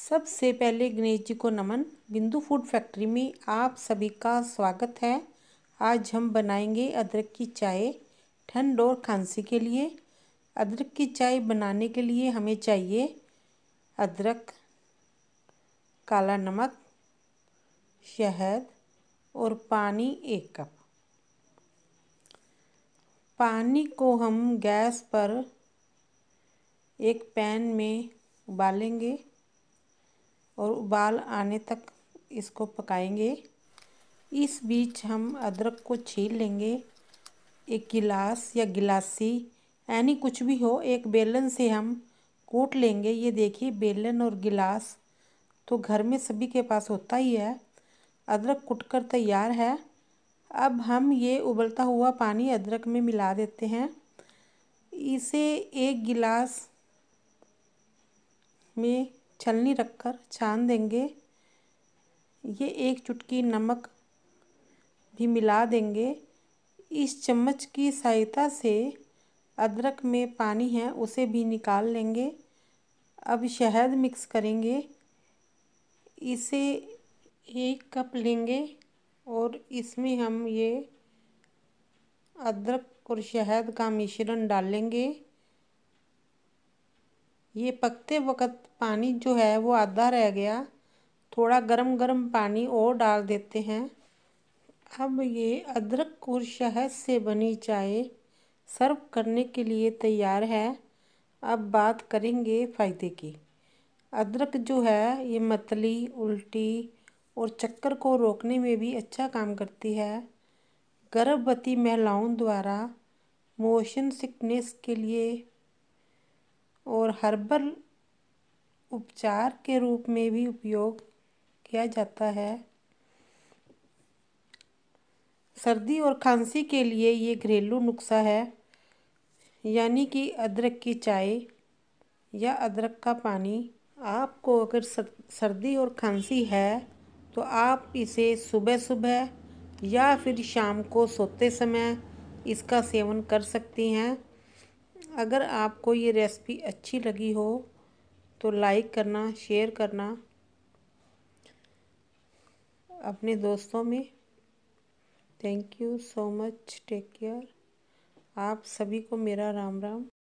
सबसे पहले गणेश जी को नमन। बिंदु फूड फैक्ट्री में आप सभी का स्वागत है। आज हम बनाएंगे अदरक की चाय ठंड और खांसी के लिए। अदरक की चाय बनाने के लिए हमें चाहिए अदरक, काला नमक, शहद और पानी 1 कप। पानी को हम गैस पर एक पैन में उबालेंगे और उबाल आने तक इसको पकाएंगे। इस बीच हम अदरक को छील लेंगे। एक गिलास या गिलासी यानी कुछ भी हो, एक बेलन से हम कूट लेंगे। ये देखिए, बेलन और गिलास तो घर में सभी के पास होता ही है। अदरक कूटकर तैयार है। अब हम ये उबलता हुआ पानी अदरक में मिला देते हैं। इसे एक गिलास में छलनी रखकर छान देंगे। ये एक चुटकी नमक भी मिला देंगे। इस चम्मच की सहायता से अदरक में पानी है उसे भी निकाल लेंगे। अब शहद मिक्स करेंगे। इसे 1 कप लेंगे और इसमें हम ये अदरक और शहद का मिश्रण डालेंगे। ये पकते वक्त पानी जो है वो आधा रह गया, थोड़ा गरम गरम पानी और डाल देते हैं। अब ये अदरक और शहद से बनी चाय सर्व करने के लिए तैयार है। अब बात करेंगे फ़ायदे की। अदरक जो है ये मतली, उल्टी और चक्कर को रोकने में भी अच्छा काम करती है। गर्भवती महिलाओं द्वारा मोशन सिकनेस के लिए और हर्बल उपचार के रूप में भी उपयोग किया जाता है। सर्दी और खांसी के लिए ये घरेलू नुस्खा है, यानी कि अदरक की चाय या अदरक का पानी। आपको अगर सर्दी और खांसी है तो आप इसे सुबह सुबह या फिर शाम को सोते समय इसका सेवन कर सकती हैं। अगर आपको ये रेसिपी अच्छी लगी हो तो लाइक करना, शेयर करना अपने दोस्तों में। Thank you so much. Take care. आप सभी को मेरा राम राम।